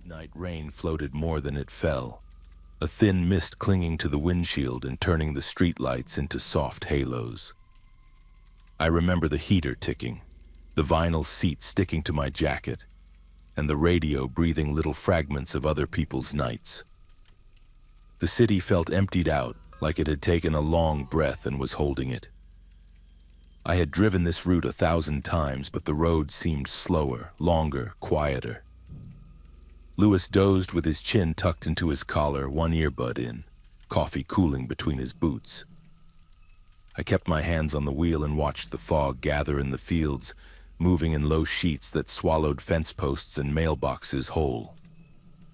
midnight rain floated more than it fell, a thin mist clinging to the windshield and turning the streetlights into soft halos. I remember the heater ticking, the vinyl seat sticking to my jacket, and the radio breathing little fragments of other people's nights. The city felt emptied out, like it had taken a long breath and was holding it. I had driven this route 1,000 times, but the road seemed slower, longer, quieter. Louis dozed with his chin tucked into his collar, one earbud in, coffee cooling between his boots. I kept my hands on the wheel and watched the fog gather in the fields, moving in low sheets that swallowed fence posts and mailboxes whole.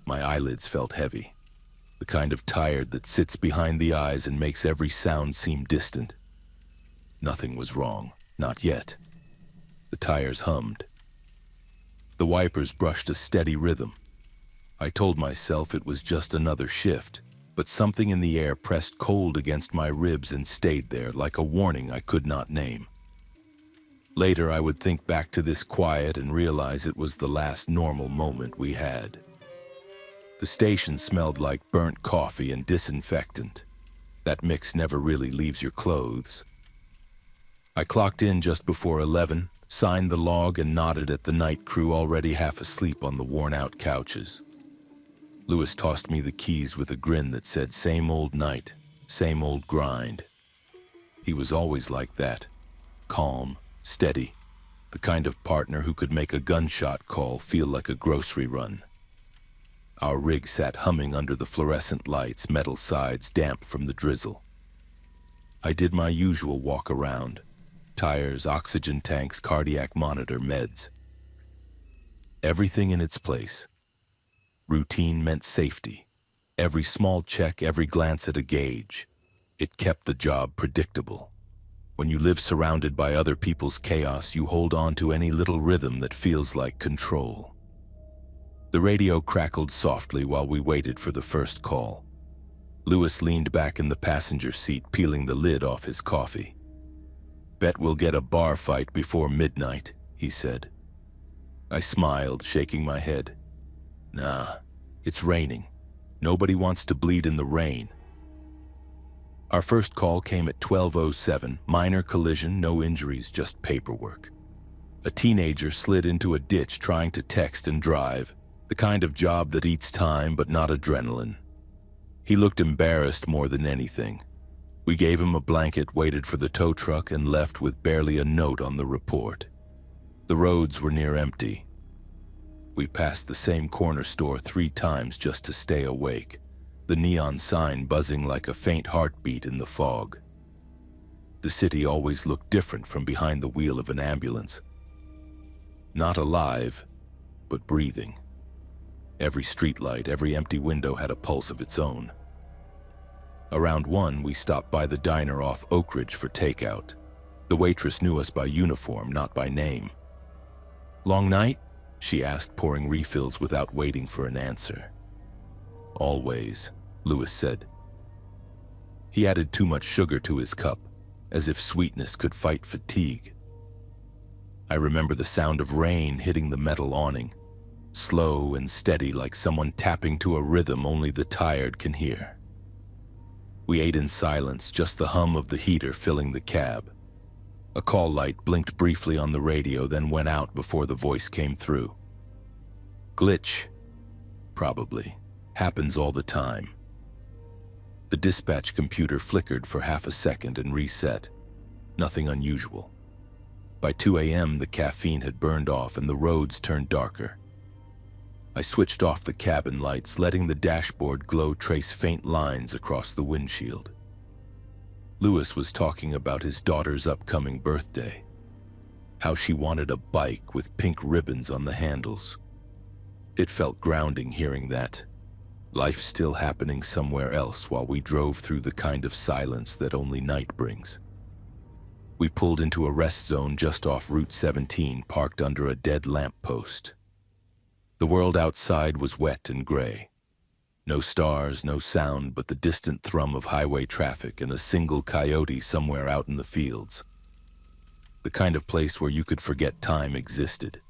My eyelids felt heavy, the kind of tired that sits behind the eyes and makes every sound seem distant. Nothing was wrong, not yet. The tires hummed. The wipers brushed a steady rhythm. I told myself it was just another shift, but something in the air pressed cold against my ribs and stayed there like a warning I could not name. Later, I would think back to this quiet and realize it was the last normal moment we had. The station smelled like burnt coffee and disinfectant. That mix never really leaves your clothes. I clocked in just before 11, signed the log, and nodded at the night crew already half asleep on the worn-out couches. Louis tossed me the keys with a grin that said, "Same old night, same old grind." He was always like that, calm, steady, the kind of partner who could make a gunshot call feel like a grocery run. Our rig sat humming under the fluorescent lights, metal sides damp from the drizzle. I did my usual walk around, tires, oxygen tanks, cardiac monitor, meds. Everything in its place. Routine meant safety. Every small check, every glance at a gauge. It kept the job predictable. When you live surrounded by other people's chaos, you hold on to any little rhythm that feels like control. The radio crackled softly while we waited for the first call. Louis leaned back in the passenger seat, peeling the lid off his coffee. "Bet we'll get a bar fight before midnight," he said. I smiled, shaking my head. "Nah, it's raining. Nobody wants to bleed in the rain." Our first call came at 12:07, minor collision, no injuries, just paperwork. A teenager slid into a ditch trying to text and drive, the kind of job that eats time but not adrenaline. He looked embarrassed more than anything. We gave him a blanket, waited for the tow truck, and left with barely a note on the report. The roads were near empty. We passed the same corner store 3 times just to stay awake, the neon sign buzzing like a faint heartbeat in the fog. The city always looked different from behind the wheel of an ambulance. Not alive, but breathing. Every streetlight, every empty window had a pulse of its own. Around 1, we stopped by the diner off Oak Ridge for takeout. The waitress knew us by uniform, not by name. "Long night?" she asked, pouring refills without waiting for an answer. "Always," Louis said. He added too much sugar to his cup, as if sweetness could fight fatigue. I remember the sound of rain hitting the metal awning, slow and steady like someone tapping to a rhythm only the tired can hear. We ate in silence, just the hum of the heater filling the cab. A call light blinked briefly on the radio, then went out before the voice came through. "Glitch." Probably. Happens all the time. The dispatch computer flickered for half a second and reset. Nothing unusual. By 2 a.m., the caffeine had burned off and the roads turned darker. I switched off the cabin lights, letting the dashboard glow trace faint lines across the windshield. Louis was talking about his daughter's upcoming birthday, how she wanted a bike with pink ribbons on the handles. It felt grounding hearing that. Life still happening somewhere else while we drove through the kind of silence that only night brings. We pulled into a rest zone just off Route 17, parked under a dead lamppost. The world outside was wet and gray. No stars, no sound, but the distant thrum of highway traffic and a single coyote somewhere out in the fields. The kind of place where you could forget time existed.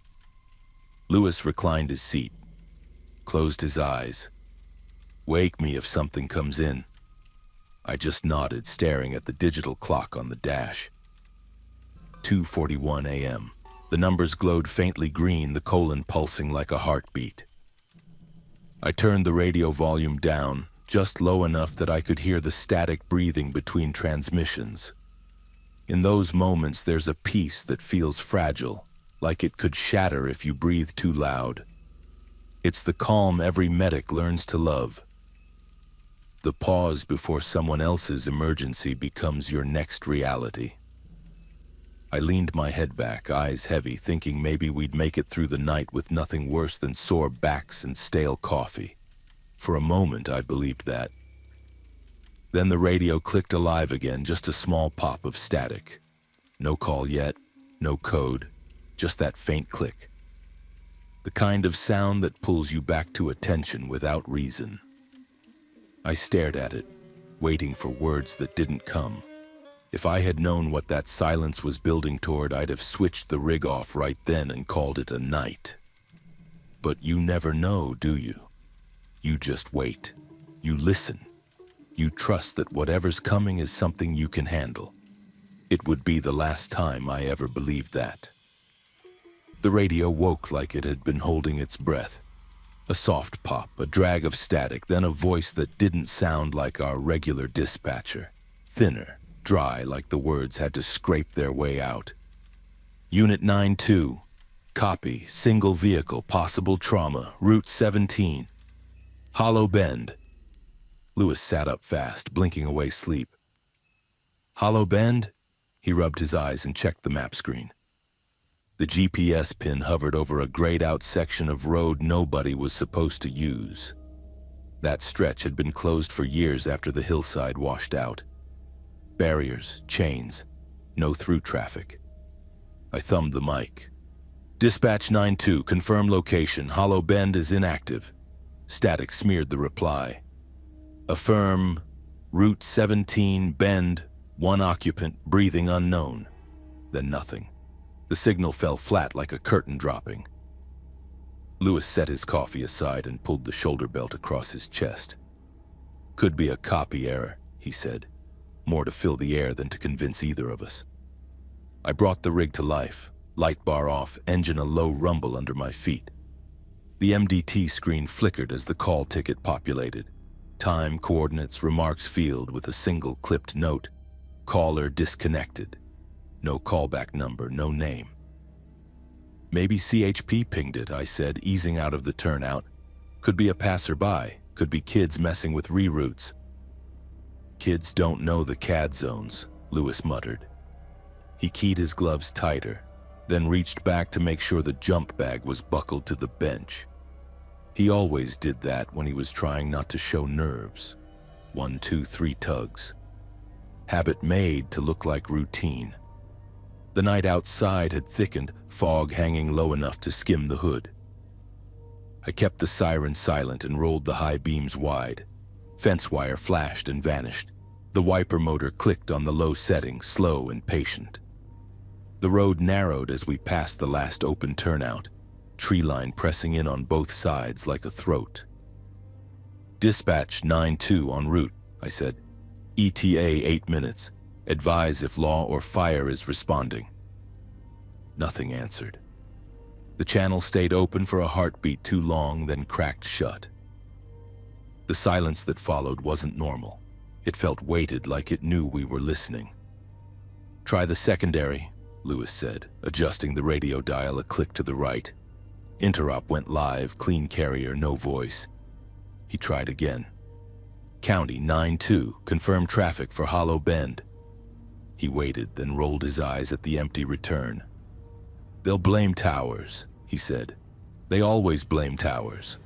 Louis reclined his seat. closed his eyes. "Wake me if something comes in." I just nodded, staring at the digital clock on the dash. 2:41 a.m. The numbers glowed faintly green, the colon pulsing like a heartbeat. I turned the radio volume down, just low enough that I could hear the static breathing between transmissions. In those moments, there's a peace that feels fragile, like it could shatter if you breathe too loud. It's the calm every medic learns to love. The pause before someone else's emergency becomes your next reality. I leaned my head back, eyes heavy, thinking maybe we'd make it through the night with nothing worse than sore backs and stale coffee. For a moment, I believed that. Then the radio clicked alive again, just a small pop of static. No call yet, no code, just that faint click. The kind of sound that pulls you back to attention without reason. I stared at it, waiting for words that didn't come. If I had known what that silence was building toward, I'd have switched the rig off right then and called it a night. But you never know, do you? You just wait. You listen. You trust that whatever's coming is something you can handle. It would be the last time I ever believed that. The radio woke like it had been holding its breath. A soft pop, a drag of static, then a voice that didn't sound like our regular dispatcher. Thinner, dry, like the words had to scrape their way out. "Unit 9-2. Copy, single vehicle, possible trauma, Route 17. Hollow Bend." Lewis sat up fast, blinking away sleep. "Hollow Bend?" He rubbed his eyes and checked the map screen. The GPS pin hovered over a grayed-out section of road nobody was supposed to use. That stretch had been closed for years after the hillside washed out. Barriers, chains, no through traffic. I thumbed the mic. "Dispatch 9-2, confirm location. Hollow Bend is inactive." Static smeared the reply. "Affirm, Route 17, Bend, one occupant, breathing unknown." Then nothing. The signal fell flat like a curtain dropping. Lewis set his coffee aside and pulled the shoulder belt across his chest. "Could be a copy error," he said. More to fill the air than to convince either of us. I brought the rig to life, light bar off, engine a low rumble under my feet. The MDT screen flickered as the call ticket populated. Time, coordinates, remarks field with a single clipped note. Caller disconnected. No callback number, no name. "Maybe CHP pinged it," I said, easing out of the turnout. "Could be a passerby, could be kids messing with reroutes." "Kids don't know the CAD zones," Lewis muttered. He keyed his gloves tighter, then reached back to make sure the jump bag was buckled to the bench. He always did that when he was trying not to show nerves. 1, 2, 3 tugs. Habit made to look like routine. The night outside had thickened, fog hanging low enough to skim the hood. I kept the siren silent and rolled the high beams wide. Fence wire flashed and vanished. The wiper motor clicked on the low setting, slow and patient. The road narrowed as we passed the last open turnout, tree line pressing in on both sides like a throat. "Dispatch 9-2 en route," I said. "ETA 8 minutes. Advise if law or fire is responding." Nothing answered. The channel stayed open for a heartbeat too long, then cracked shut. The silence that followed wasn't normal. It felt weighted, like it knew we were listening. "Try the secondary," Lewis said, adjusting the radio dial a click to the right. Interop went live, clean carrier, no voice. He tried again. "County 9-2, confirm traffic for Hollow Bend." He waited, then rolled his eyes at the empty return. "They'll blame towers," he said. "They always blame towers."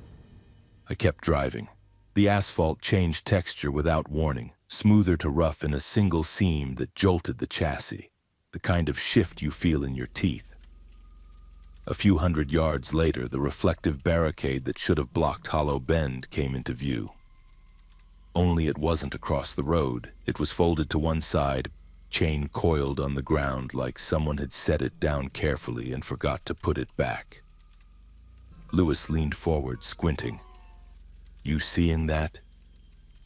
I kept driving. The asphalt changed texture without warning, smoother to rough in a single seam that jolted the chassis, the kind of shift you feel in your teeth. A few hundred yards later, the reflective barricade that should have blocked Hollow Bend came into view. Only it wasn't across the road. It was folded to one side, chain coiled on the ground like someone had set it down carefully and forgot to put it back. Lewis leaned forward, squinting. You seeing that?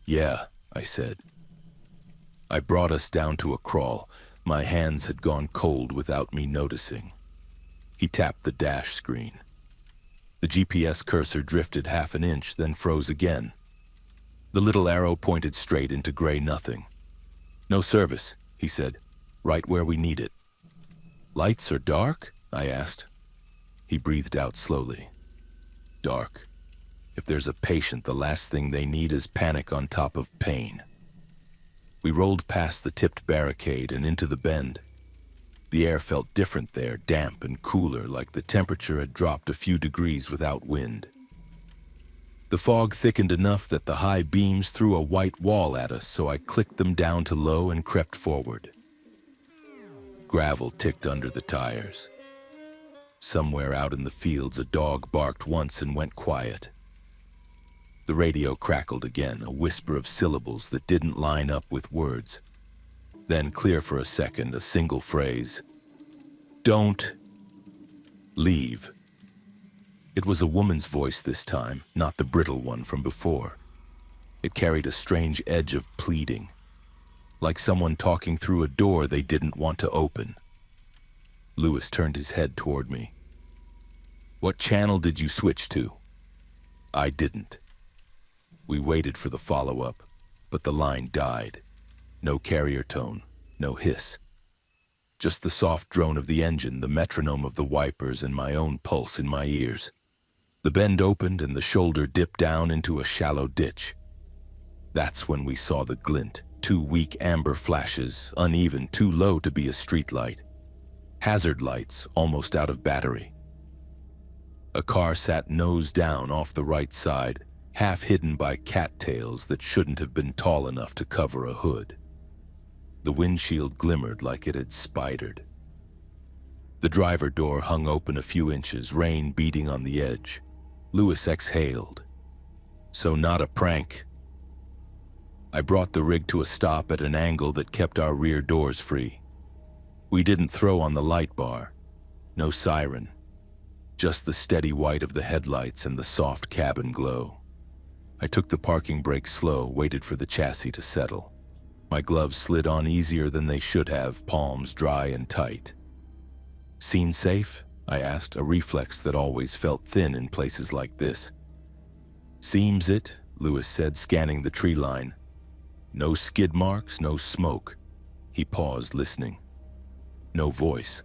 Yeah, I said. I brought us down to a crawl. My hands had gone cold without me noticing. He tapped the dash screen. The GPS cursor drifted half an inch, then froze again. The little arrow pointed straight into gray nothing. No service, he said, right where we need it. Lights are dark? I asked. He breathed out slowly. Dark. If there's a patient, the last thing they need is panic on top of pain. We rolled past the tipped barricade and into the bend. The air felt different there, damp and cooler, like the temperature had dropped a few degrees without wind. The fog thickened enough that the high beams threw a white wall at us, so I clicked them down to low and crept forward. Gravel ticked under the tires. Somewhere out in the fields, a dog barked once and went quiet. The radio crackled again, a whisper of syllables that didn't line up with words. Then, clear for a second, a single phrase. Don't leave. It was a woman's voice this time, not the brittle one from before. It carried a strange edge of pleading, like someone talking through a door they didn't want to open. Lewis turned his head toward me. What channel did you switch to? I didn't. We waited for the follow-up, but the line died. No carrier tone, no hiss. Just the soft drone of the engine, the metronome of the wipers, and my own pulse in my ears. The bend opened and the shoulder dipped down into a shallow ditch. That's when we saw the glint, 2 weak amber flashes, uneven, too low to be a streetlight. Hazard lights, almost out of battery. A car sat nose down off the right side, half hidden by cattails that shouldn't have been tall enough to cover a hood. The windshield glimmered like it had spidered. The driver door hung open a few inches, rain beating on the edge. Lewis exhaled. So not a prank. I brought the rig to a stop at an angle that kept our rear doors free. We didn't throw on the light bar. No siren. Just the steady white of the headlights and the soft cabin glow. I took the parking brake slow, waited for the chassis to settle. My gloves slid on easier than they should have, palms dry and tight. Scene safe? I asked, a reflex that always felt thin in places like this. Seems it, Lewis said, scanning the tree line. No skid marks, no smoke. He paused, listening. No voice.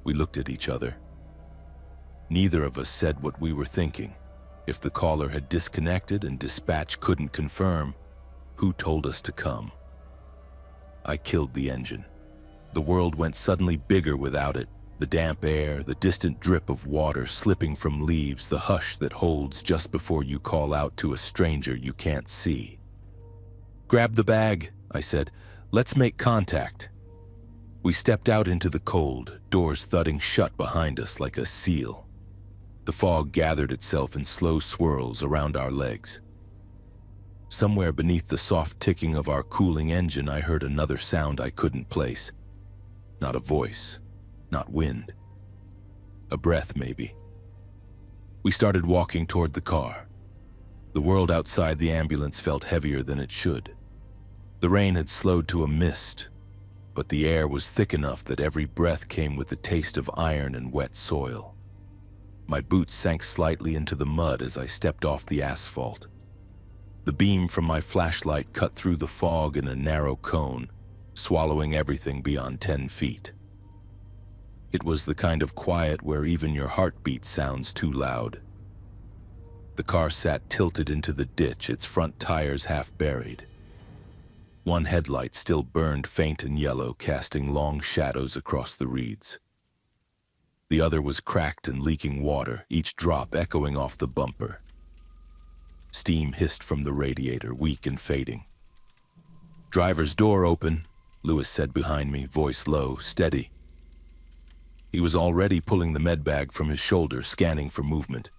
We looked at each other. Neither of us said what we were thinking. If the caller had disconnected and dispatch couldn't confirm, who told us to come? I killed the engine. The world went suddenly bigger without it. The damp air, the distant drip of water slipping from leaves, the hush that holds just before you call out to a stranger you can't see. Grab the bag, I said. Let's make contact. We stepped out into the cold, doors thudding shut behind us like a seal. The fog gathered itself in slow swirls around our legs. Somewhere beneath the soft ticking of our cooling engine, I heard another sound I couldn't place. Not a voice, not wind. A breath, maybe. We started walking toward the car. The world outside the ambulance felt heavier than it should. The rain had slowed to a mist, but the air was thick enough that every breath came with the taste of iron and wet soil. My boots sank slightly into the mud as I stepped off the asphalt. The beam from my flashlight cut through the fog in a narrow cone, swallowing everything beyond 10 feet. It was the kind of quiet where even your heartbeat sounds too loud. The car sat tilted into the ditch, its front tires half buried. One headlight still burned faint and yellow, casting long shadows across the reeds. The other was cracked and leaking water, each drop echoing off the bumper. Steam hissed from the radiator, weak and fading. Driver's door open, Lewis said behind me, voice low, steady. He was already pulling the med bag from his shoulder, scanning for movement.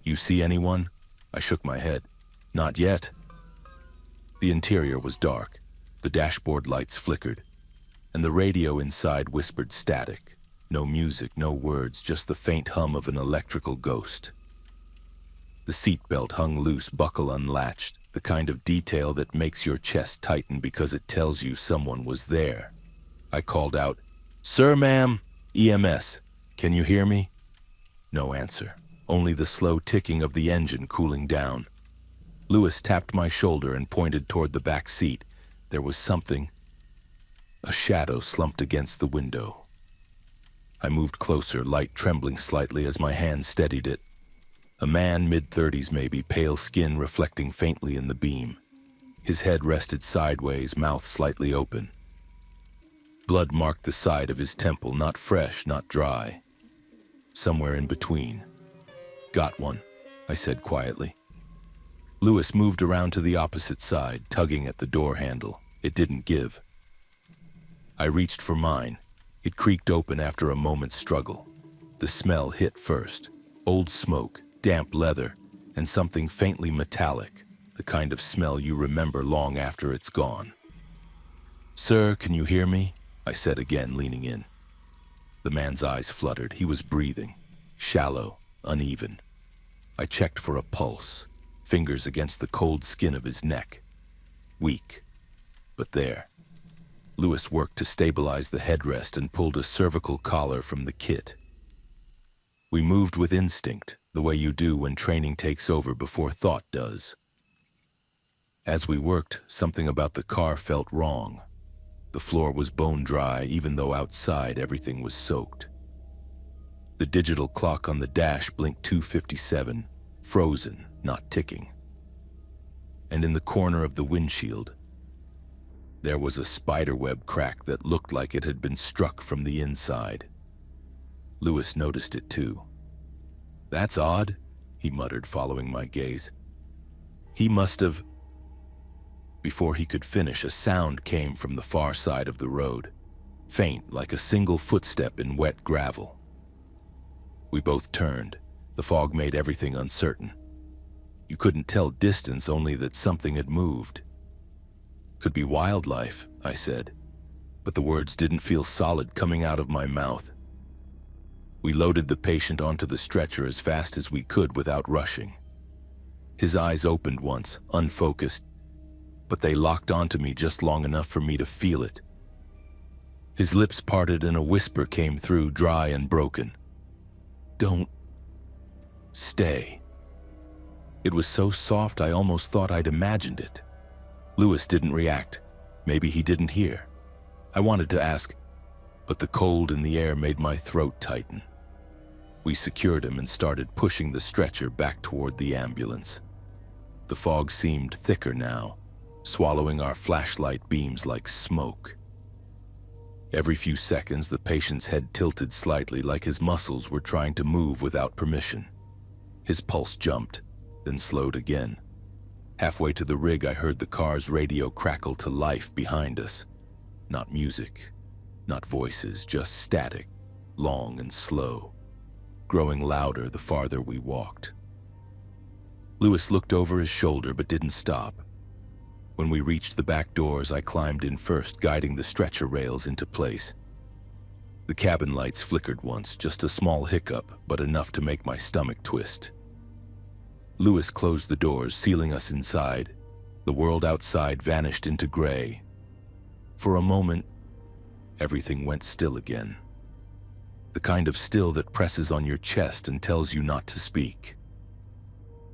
You see anyone? I shook my head. Not yet. The interior was dark. The dashboard lights flickered, and the radio inside whispered static. No music, no words, just the faint hum of an electrical ghost. The seatbelt hung loose, buckle unlatched, the kind of detail that makes your chest tighten because it tells you someone was there. I called out, "Sir, ma'am, EMS, can you hear me?" No answer, only the slow ticking of the engine cooling down. Lewis tapped my shoulder and pointed toward the back seat. There was something. A shadow slumped against the window. I moved closer, light trembling slightly as my hand steadied it. A man, mid-30s maybe, pale skin reflecting faintly in the beam. His head rested sideways, mouth slightly open. Blood marked the side of his temple, not fresh, not dry. Somewhere in between. "Got one," I said quietly. Lewis moved around to the opposite side, tugging at the door handle. It didn't give. I reached for mine. It creaked open after a moment's struggle. The smell hit first. Old smoke, damp leather, and something faintly metallic, the kind of smell you remember long after it's gone. "Sir, can you hear me?" I said again, leaning in. The man's eyes fluttered. He was breathing, shallow, uneven. I checked for a pulse, fingers against the cold skin of his neck. Weak, but there. Lewis worked to stabilize the headrest and pulled a cervical collar from the kit. We moved with instinct, the way you do when training takes over before thought does. As we worked, something about the car felt wrong. The floor was bone dry, even though outside everything was soaked. The digital clock on the dash blinked 2:57, frozen, not ticking. And in the corner of the windshield, there was a spiderweb crack that looked like it had been struck from the inside. Lewis noticed it too. "That's odd," he muttered, following my gaze. "He must have..." Before he could finish, a sound came from the far side of the road, faint like a single footstep in wet gravel. We both turned. The fog made everything uncertain. You couldn't tell distance, only that something had moved. "Could be wildlife," I said, but the words didn't feel solid coming out of my mouth. We loaded the patient onto the stretcher as fast as we could without rushing. His eyes opened once, unfocused, but they locked onto me just long enough for me to feel it. His lips parted and a whisper came through, dry and broken. "Don't stay." It was so soft I almost thought I'd imagined it. Lewis didn't react. Maybe he didn't hear. I wanted to ask, but the cold in the air made my throat tighten. We secured him and started pushing the stretcher back toward the ambulance. The fog seemed thicker now, swallowing our flashlight beams like smoke. Every few seconds, the patient's head tilted slightly, like his muscles were trying to move without permission. His pulse jumped, then slowed again. Halfway to the rig, I heard the car's radio crackle to life behind us. Not music, not voices, just static, long and slow, growing louder the farther we walked. Lewis looked over his shoulder but didn't stop. When we reached the back doors, I climbed in first, guiding the stretcher rails into place. The cabin lights flickered once, just a small hiccup, but enough to make my stomach twist. Lewis closed the doors, sealing us inside. The world outside vanished into gray. For a moment, everything went still again. The kind of still that presses on your chest and tells you not to speak.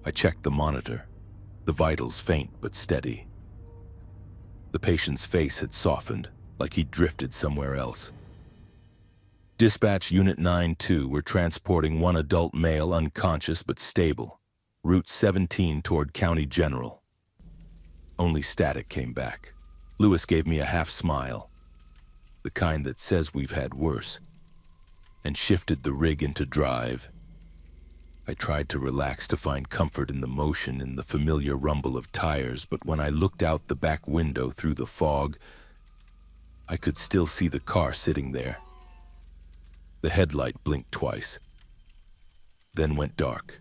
I checked the monitor, the vitals faint but steady. The patient's face had softened, like he'd drifted somewhere else. "Dispatch Unit 9-2, we're transporting one adult male, unconscious but stable. Route 17 toward County General." Only static came back. Lewis gave me a half smile, the kind that says we've had worse, and shifted the rig into drive. I tried to relax, to find comfort in the motion, in the familiar rumble of tires, but when I looked out the back window through the fog, I could still see the car sitting there. The headlight blinked twice, then went dark.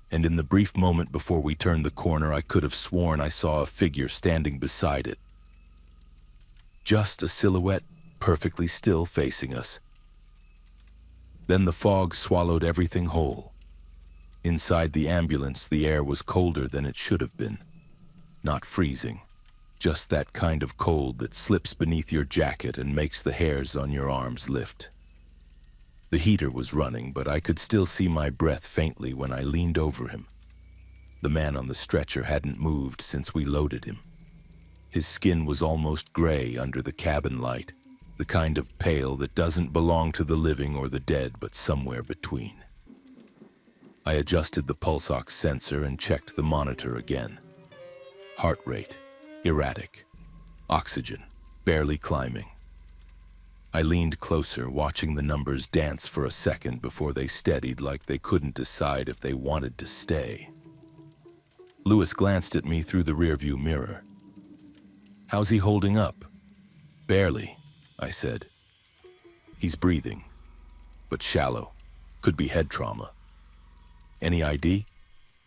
And in the brief moment before we turned the corner, I could have sworn I saw a figure standing beside it. Just a silhouette, perfectly still, facing us. Then the fog swallowed everything whole. Inside the ambulance, the air was colder than it should have been. Not freezing, just that kind of cold that slips beneath your jacket and makes the hairs on your arms lift. The heater was running, but I could still see my breath faintly when I leaned over him. The man on the stretcher hadn't moved since we loaded him. His skin was almost gray under the cabin light, the kind of pale that doesn't belong to the living or the dead, but somewhere between. I adjusted the pulse ox sensor and checked the monitor again. Heart rate, erratic. Oxygen, barely climbing. I leaned closer, watching the numbers dance for a second before they steadied like they couldn't decide if they wanted to stay. Lewis glanced at me through the rearview mirror. "How's he holding up?" "Barely," I said. "He's breathing, but shallow. Could be head trauma." "Any ID?"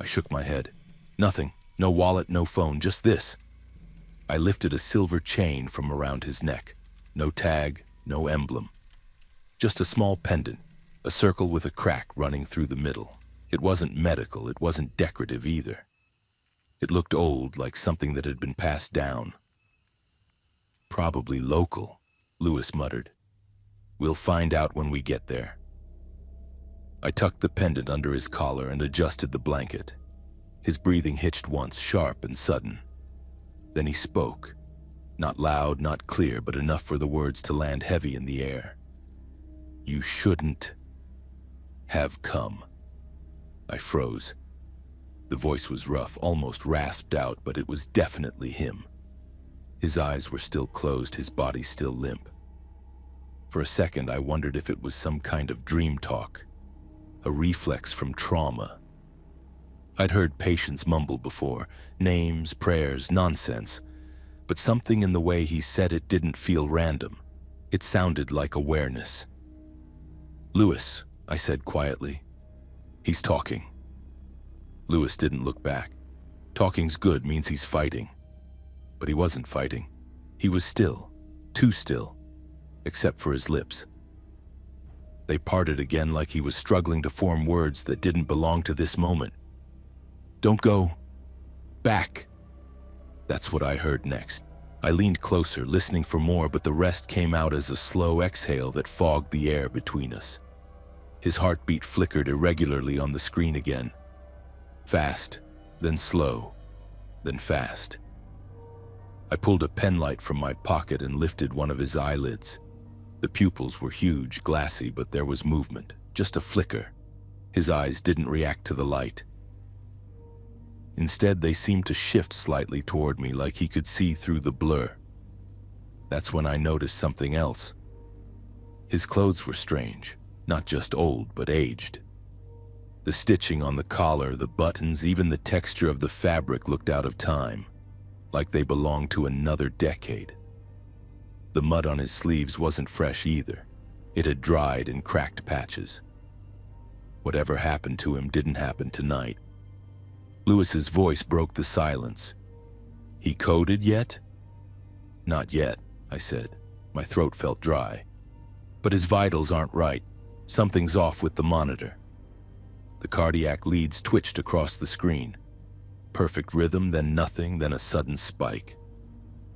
I shook my head. "Nothing. No wallet, no phone, just this." I lifted a silver chain from around his neck. No tag, no emblem. Just a small pendant, a circle with a crack running through the middle. It wasn't medical, it wasn't decorative either. It looked old, like something that had been passed down. "Probably local," Lewis muttered. "We'll find out when we get there." I tucked the pendant under his collar and adjusted the blanket. His breathing hitched once, sharp and sudden. Then he spoke. Not loud, not clear, but enough for the words to land heavy in the air. "You shouldn't have come." I froze. The voice was rough, almost rasped out, but it was definitely him. His eyes were still closed, his body still limp. For a second, I wondered if it was some kind of dream talk, a reflex from trauma. I'd heard patients mumble before, names, prayers, nonsense. But something in the way he said it didn't feel random. It sounded like awareness. "Lewis," I said quietly. "He's talking." Lewis didn't look back. Talking's good, means he's fighting. But he wasn't fighting. He was still, too still, except for his lips. They parted again like he was struggling to form words that didn't belong to this moment. "Don't go back." That's what I heard next. I leaned closer, listening for more, but the rest came out as a slow exhale that fogged the air between us. His heartbeat flickered irregularly on the screen again. Fast, then slow, then fast. I pulled a penlight from my pocket and lifted one of his eyelids. The pupils were huge, glassy, but there was movement, just a flicker. His eyes didn't react to the light. Instead, they seemed to shift slightly toward me, like he could see through the blur. That's when I noticed something else. His clothes were strange, not just old, but aged. The stitching on the collar, the buttons, even the texture of the fabric looked out of time, like they belonged to another decade. The mud on his sleeves wasn't fresh either. It had dried in cracked patches. Whatever happened to him didn't happen tonight. Lewis's voice broke the silence. "He coded yet?" "Not yet," I said. My throat felt dry. "But his vitals aren't right. Something's off with the monitor." The cardiac leads twitched across the screen. Perfect rhythm, then nothing, then a sudden spike.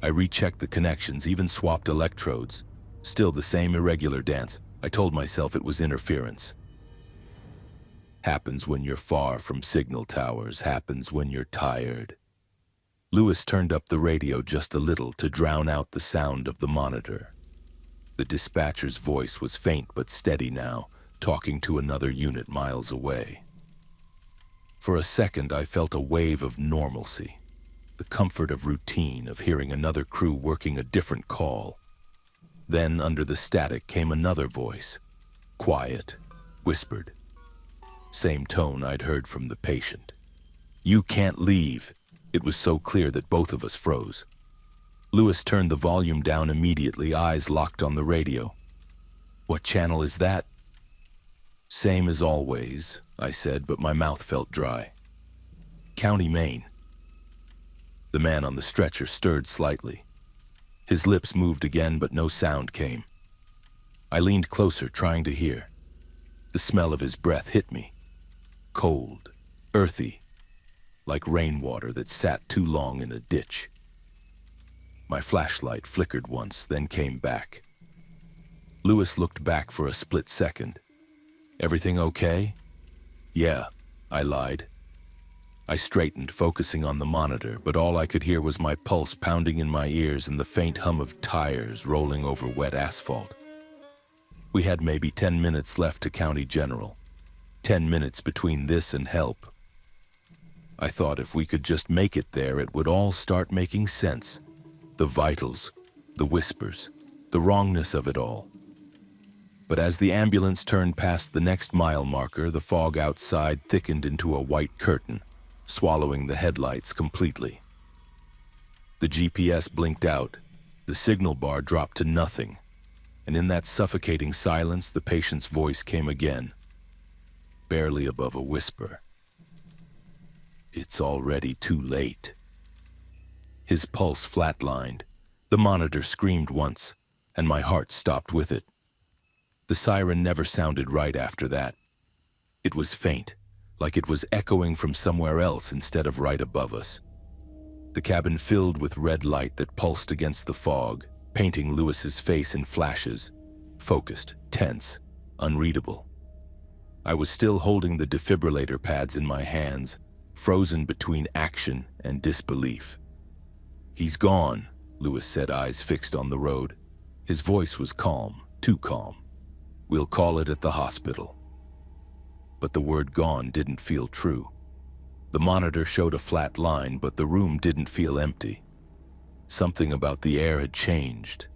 I rechecked the connections, even swapped electrodes. Still the same irregular dance. I told myself it was interference. Happens when you're far from signal towers, happens when you're tired. Lewis turned up the radio just a little to drown out the sound of the monitor. The dispatcher's voice was faint but steady now, talking to another unit miles away. For a second, I felt a wave of normalcy, the comfort of routine, of hearing another crew working a different call. Then, under the static, came another voice, quiet, whispered. Same tone I'd heard from the patient. "You can't leave." It was so clear that both of us froze. Lewis turned the volume down immediately, eyes locked on the radio. "What channel is that?" "Same as always," I said, but my mouth felt dry. "County, Maine." The man on the stretcher stirred slightly. His lips moved again, but no sound came. I leaned closer, trying to hear. The smell of his breath hit me. cold, earthy, like rainwater that sat too long in a ditch. My flashlight flickered once, then came back. Lewis looked back for a split second. "Everything okay?" "Yeah," I lied. I straightened, focusing on the monitor, but all I could hear was my pulse pounding in my ears and the faint hum of tires rolling over wet asphalt. We had maybe 10 minutes left to County General. 10 minutes between this and help. I thought if we could just make it there, it would all start making sense. The vitals, the whispers, the wrongness of it all. But as the ambulance turned past the next mile marker, the fog outside thickened into a white curtain, swallowing the headlights completely. The GPS blinked out, the signal bar dropped to nothing, and in that suffocating silence, the patient's voice came again, barely above a whisper. "It's already too late." His pulse flatlined. The monitor screamed once, and my heart stopped with it. The siren never sounded right after that. It was faint, like it was echoing from somewhere else instead of right above us. The cabin filled with red light that pulsed against the fog, painting Lewis's face in flashes, focused, tense, unreadable. I was still holding the defibrillator pads in my hands, frozen between action and disbelief. "He's gone," Lewis said, eyes fixed on the road. His voice was calm, too calm. "We'll call it at the hospital." But the word gone didn't feel true. The monitor showed a flat line, but the room didn't feel empty. Something about the air had changed.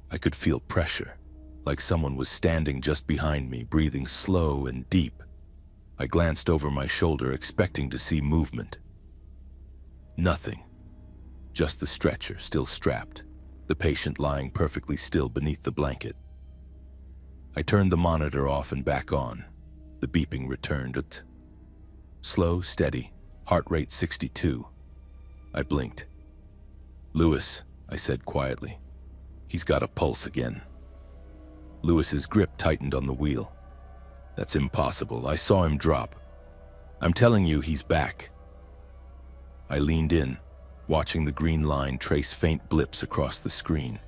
I could feel pressure, like someone was standing just behind me, breathing slow and deep. I glanced over my shoulder, expecting to see movement. Nothing. Just the stretcher, still strapped, the patient lying perfectly still beneath the blanket. I turned the monitor off and back on. The beeping returned. Slow, steady, heart rate 62. I blinked. "Lewis," I said quietly. "He's got a pulse again." Lewis's grip tightened on the wheel. "That's impossible. I saw him drop. I'm telling you, he's back." I leaned in, watching the green line trace faint blips across the screen.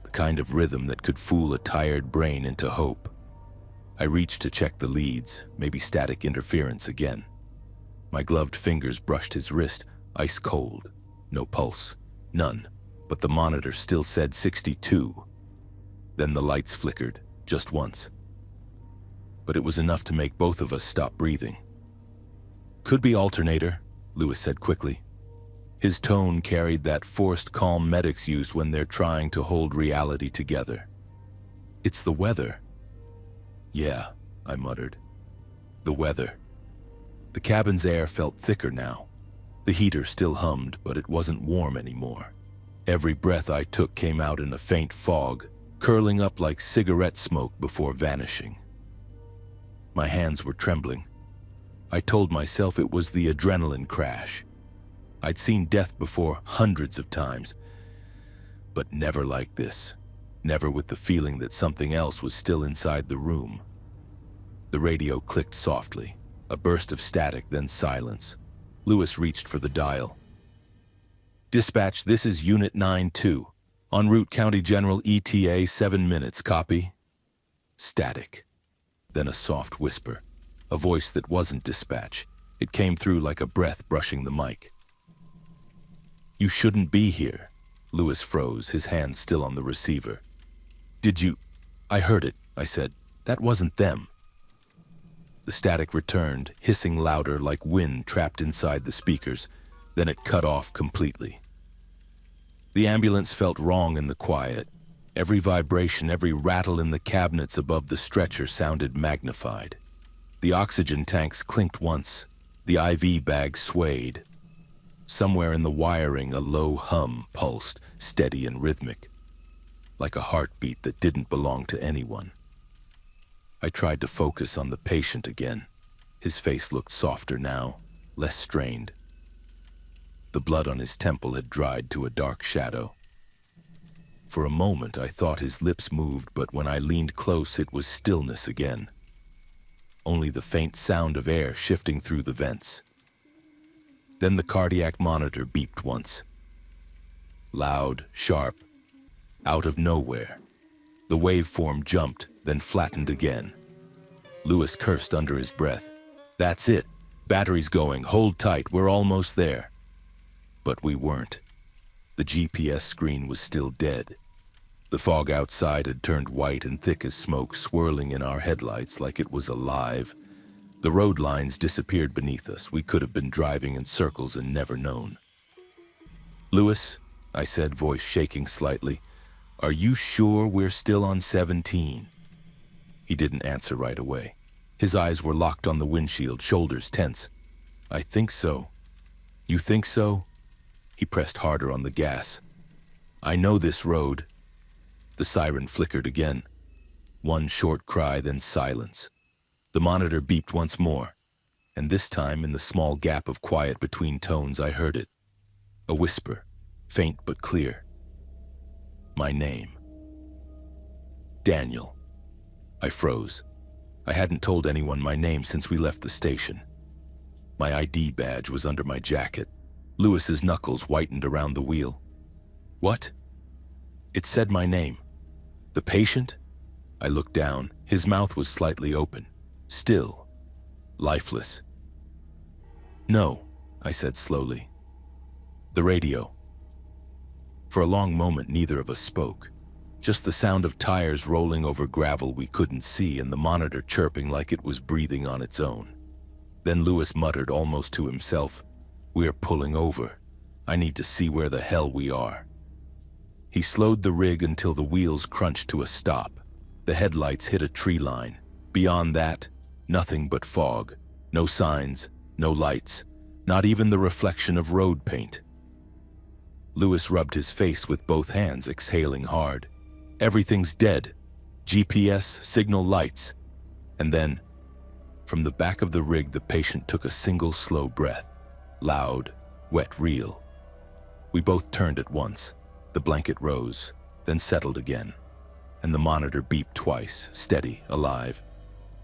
The kind of rhythm that could fool a tired brain into hope. I reached to check the leads, maybe static interference again. My gloved fingers brushed his wrist, ice cold. No pulse, none, but the monitor still said 62. Then the lights flickered, just once. But it was enough to make both of us stop breathing. "Could be alternator," Lewis said quickly. His tone carried that forced calm medics use when they're trying to hold reality together. "It's the weather." "Yeah," I muttered. "The weather." The cabin's air felt thicker now. The heater still hummed, but it wasn't warm anymore. Every breath I took came out in a faint fog, curling up like cigarette smoke before vanishing. My hands were trembling. I told myself it was the adrenaline crash. I'd seen death before hundreds of times, but never like this. Never with the feeling that something else was still inside the room. The radio clicked softly, a burst of static, then silence. Lewis reached for the dial. "Dispatch, this is Unit 9-2. En route County General ETA, 7 minutes, copy." Static. Then a soft whisper, a voice that wasn't dispatch. It came through like a breath brushing the mic. "You shouldn't be here." Lewis froze, his hand still on the receiver. "Did you—" "I heard it," I said. "That wasn't them." The static returned, hissing louder like wind trapped inside the speakers. Then it cut off completely. The ambulance felt wrong in the quiet. Every vibration, every rattle in the cabinets above the stretcher sounded magnified. The oxygen tanks clinked once. The IV bag swayed. Somewhere in the wiring, a low hum pulsed, steady and rhythmic, like a heartbeat that didn't belong to anyone. I tried to focus on the patient again. His face looked softer now, less strained. The blood on his temple had dried to a dark shadow. For a moment, I thought his lips moved, but when I leaned close, it was stillness again. only the faint sound of air shifting through the vents. Then the cardiac monitor beeped once. Loud, sharp, out of nowhere. The waveform jumped, then flattened again. Lewis cursed under his breath. "That's it. Battery's going. Hold tight. We're almost there." But we weren't. The GPS screen was still dead. The fog outside had turned white and thick as smoke, swirling in our headlights like it was alive. The road lines disappeared beneath us. We could have been driving in circles and never known. "Lewis," I said, voice shaking slightly, "are you sure we're still on 17? He didn't answer right away. His eyes were locked on the windshield, shoulders tense. "I think so." "You think so?" He pressed harder on the gas. "I know this road." The siren flickered again. One short cry, then silence. The monitor beeped once more, and this time, in the small gap of quiet between tones, I heard it. A whisper, faint but clear. My name. Daniel. I froze. I hadn't told anyone my name since we left the station. My ID badge was under my jacket. Lewis's knuckles whitened around the wheel. "What?" It said my name. "The patient?" I looked down. His mouth was slightly open. Still. Lifeless. "No," I said slowly. "The radio." For a long moment, neither of us spoke. Just the sound of tires rolling over gravel we couldn't see and the monitor chirping like it was breathing on its own. Then Lewis muttered almost to himself, "We're pulling over. I need to see where the hell we are." He slowed the rig until the wheels crunched to a stop. The headlights hit a tree line. Beyond that, nothing but fog. No signs, no lights, not even the reflection of road paint. Lewis rubbed his face with both hands, exhaling hard. "Everything's dead. GPS, signal, lights." And then, from the back of the rig, the patient took a single slow breath. Loud, wet, real. We both turned at once. The blanket rose, then settled again, and the monitor beeped twice, steady, alive.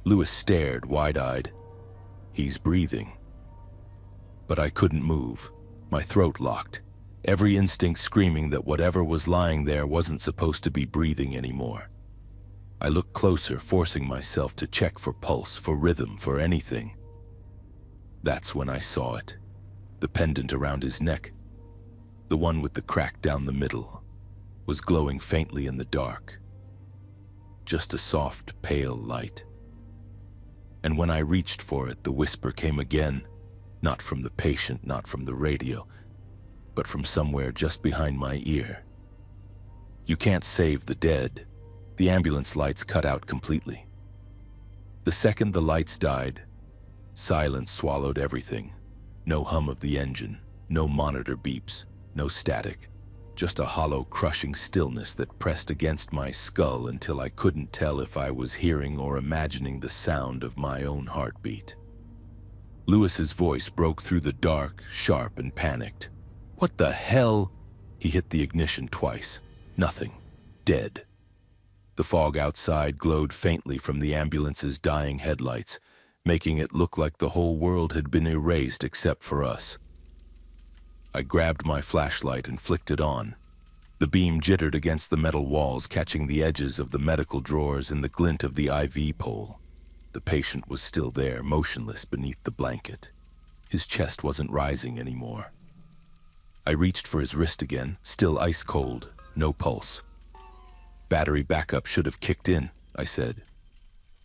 Lewis stared, wide-eyed. "He's breathing." But I couldn't move. My throat locked. Every instinct screaming that whatever was lying there wasn't supposed to be breathing anymore. I looked closer, forcing myself to check for pulse, for rhythm, for anything. That's when I saw it. The pendant around his neck, the one with the crack down the middle, was glowing faintly in the dark. Just a soft, pale light. And when I reached for it, the whisper came again, not from the patient, not from the radio, but from somewhere just behind my ear. "You can't save the dead." The ambulance lights cut out completely. The second the lights died, silence swallowed everything. No hum of the engine, no monitor beeps, no static. Just a hollow, crushing stillness that pressed against my skull until I couldn't tell if I was hearing or imagining the sound of my own heartbeat. Lewis's voice broke through the dark, sharp and panicked. "What the hell?" He hit the ignition twice. Nothing. Dead. The fog outside glowed faintly from the ambulance's dying headlights, making it look like the whole world had been erased except for us. I grabbed my flashlight and flicked it on. The beam jittered against the metal walls, catching the edges of the medical drawers and the glint of the IV pole. The patient was still there, motionless beneath the blanket. His chest wasn't rising anymore. I reached for his wrist again, still ice cold, no pulse. "Battery backup should have kicked in," I said,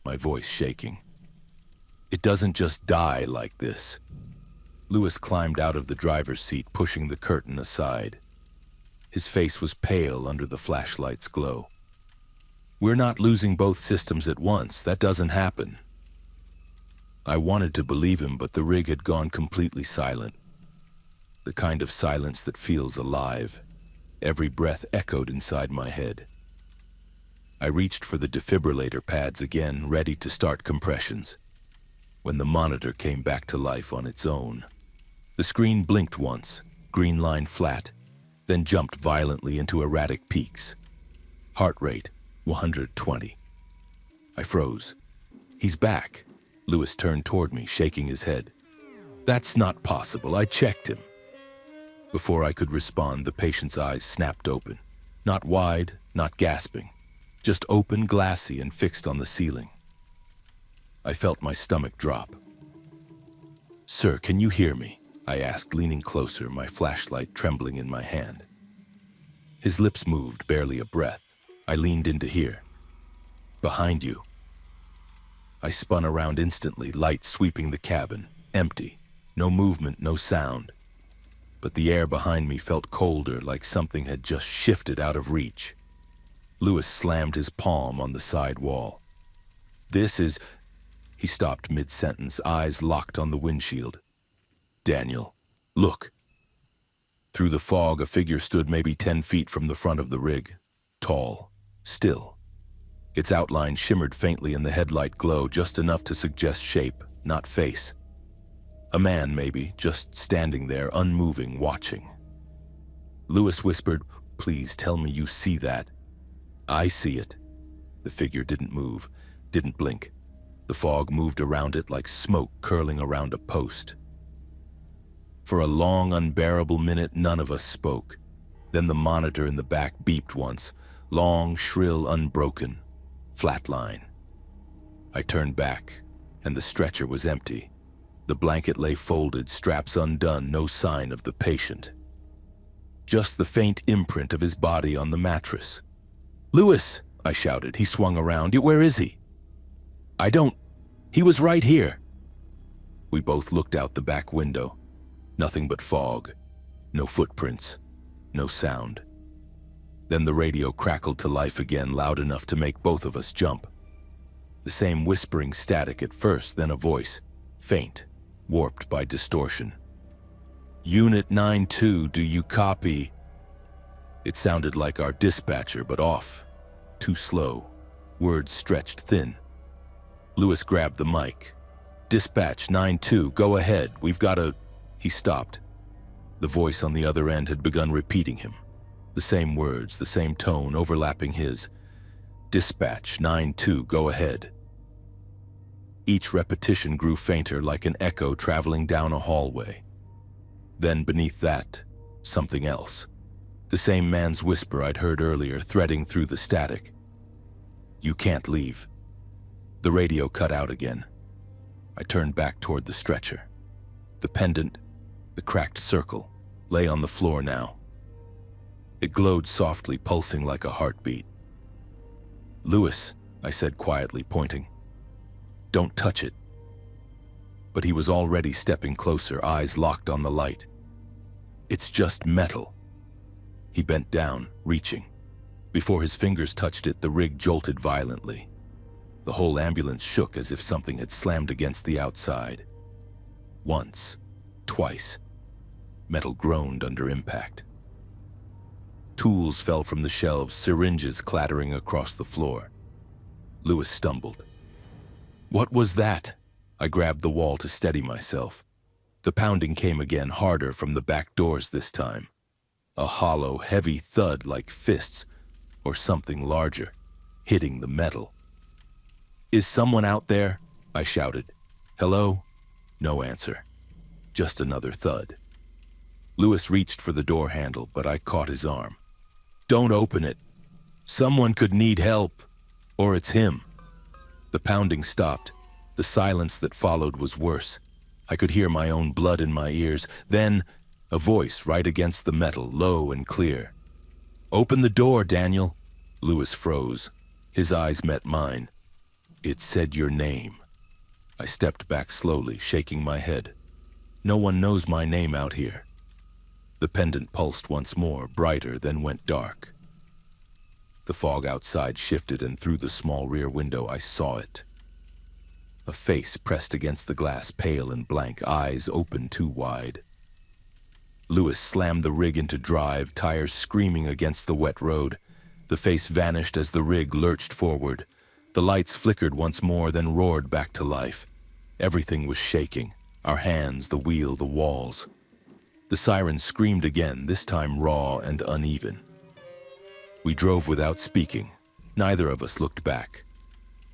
my voice shaking. "It doesn't just die like this." Lewis climbed out of the driver's seat, pushing the curtain aside. His face was pale under the flashlight's glow. "We're not losing both systems at once. That doesn't happen." I wanted to believe him, but the rig had gone completely silent. The kind of silence that feels alive. Every breath echoed inside my head. I reached for the defibrillator pads again, ready to start compressions, when the monitor came back to life on its own. The screen blinked once, green line flat, then jumped violently into erratic peaks. Heart rate, 120. I froze. "He's back." Lewis turned toward me, shaking his head. That's not possible. I checked him. Before I could respond, the patient's eyes snapped open. Not wide, not gasping. Just open, glassy, and fixed on the ceiling. I felt my stomach drop. Sir, can you hear me? I asked, leaning closer, my flashlight trembling in my hand. His lips moved, barely a breath. I leaned in to hear. Behind you. I spun around instantly, light sweeping the cabin. Empty. No movement, no sound. But the air behind me felt colder, like something had just shifted out of reach. Lewis slammed his palm on the side wall. This is... He stopped mid-sentence, eyes locked on the windshield. Daniel, look. Through the fog, a figure stood maybe 10 feet from the front of the rig. Tall. Still. Its outline shimmered faintly in the headlight glow, just enough to suggest shape, not face. A man, maybe, just standing there, unmoving, watching. Lewis whispered, "Please tell me you see that." "I see it." The figure didn't move, didn't blink. The fog moved around it like smoke curling around a post. For a long, unbearable minute, none of us spoke. Then the monitor in the back beeped once, long, shrill, unbroken. Flatline. I turned back, and the stretcher was empty. The blanket lay folded, straps undone, no sign of the patient. Just the faint imprint of his body on the mattress. "Lewis!" I shouted. He swung around. "Where is he?" "I don't... He was right here." We both looked out the back window. Nothing but fog. No footprints. No sound. Then the radio crackled to life again, loud enough to make both of us jump. The same whispering static at first, then a voice. Faint. Warped by distortion. "Unit 9-2, do you copy?" It sounded like our dispatcher, but off. Too slow. Words stretched thin. Lewis grabbed the mic. "Dispatch 9-2, go ahead. We've got a..." He stopped. The voice on the other end had begun repeating him. The same words, the same tone, overlapping his. "Dispatch 9-2, go ahead." Each repetition grew fainter, like an echo traveling down a hallway. Then beneath that, something else. The same man's whisper I'd heard earlier, threading through the static. "You can't leave." The radio cut out again. I turned back toward the stretcher. The pendant, the cracked circle, lay on the floor now. It glowed softly, pulsing like a heartbeat. "Lewis," I said quietly, pointing. "Don't touch it." But he was already stepping closer, eyes locked on the light. "It's just metal." He bent down, reaching. Before his fingers touched it, the rig jolted violently. The whole ambulance shook as if something had slammed against the outside. Once, twice. Metal groaned under impact. Tools fell from the shelves, syringes clattering across the floor. Lewis stumbled. "What was that?" I grabbed the wall to steady myself. The pounding came again, harder from the back doors this time. A hollow, heavy thud like fists, or something larger, hitting the metal. "Is someone out there?" I shouted. "Hello?" No answer. Just another thud. Lewis reached for the door handle, but I caught his arm. "Don't open it. Someone could need help. Or it's him." The pounding stopped. The silence that followed was worse. I could hear my own blood in my ears. Then, a voice right against the metal, low and clear. "Open the door, Daniel." Lewis froze. His eyes met mine. It said your name. I stepped back slowly, shaking my head. No one knows my name out here. The pendant pulsed once more, brighter, then went dark. The fog outside shifted, and through the small rear window I saw it. A face pressed against the glass, pale and blank, eyes open too wide. Lewis slammed the rig into drive, tires screaming against the wet road. The face vanished as the rig lurched forward. The lights flickered once more, then roared back to life. Everything was shaking. Our hands, the wheel, the walls. The siren screamed again, this time raw and uneven. We drove without speaking. Neither of us looked back.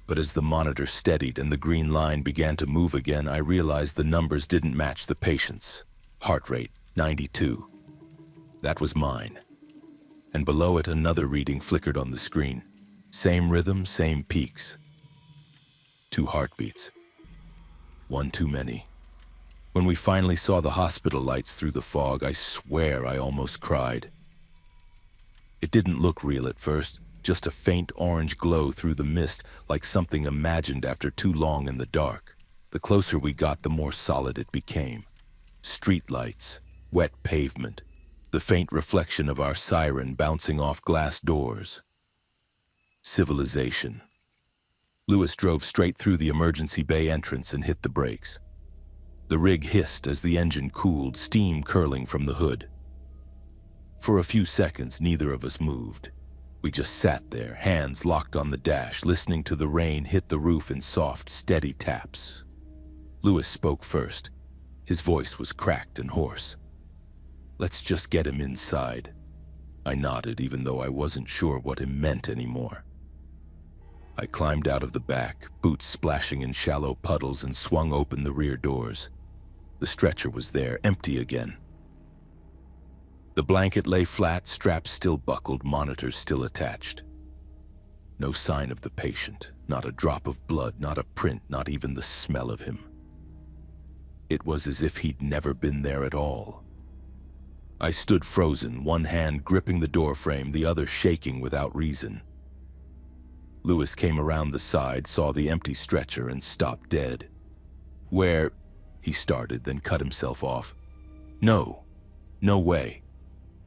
But as the monitor steadied and the green line began to move again, I realized the numbers didn't match the patient's. Heart rate, 92. That was mine. And below it, another reading flickered on the screen. Same rhythm, same peaks. 2 heartbeats. 1 too many. When we finally saw the hospital lights through the fog, I swear I almost cried. It didn't look real at first, just a faint orange glow through the mist, like something imagined after too long in the dark. The closer we got, the more solid it became. Street lights, wet pavement, the faint reflection of our siren bouncing off glass doors. Civilization. Lewis drove straight through the emergency bay entrance and hit the brakes. The rig hissed as the engine cooled, steam curling from the hood. For a few seconds, neither of us moved. We just sat there, hands locked on the dash, listening to the rain hit the roof in soft, steady taps. Lewis spoke first. His voice was cracked and hoarse. "Let's just get him inside." I nodded, even though I wasn't sure what it meant anymore. I climbed out of the back, boots splashing in shallow puddles, and swung open the rear doors. The stretcher was there, empty again. The blanket lay flat, straps still buckled, monitors still attached. No sign of the patient, not a drop of blood, not a print, not even the smell of him. It was as if he'd never been there at all. I stood frozen, one hand gripping the doorframe, the other shaking without reason. Lewis came around the side, saw the empty stretcher, and stopped dead. "Where?" he started, then cut himself off. "No. No way."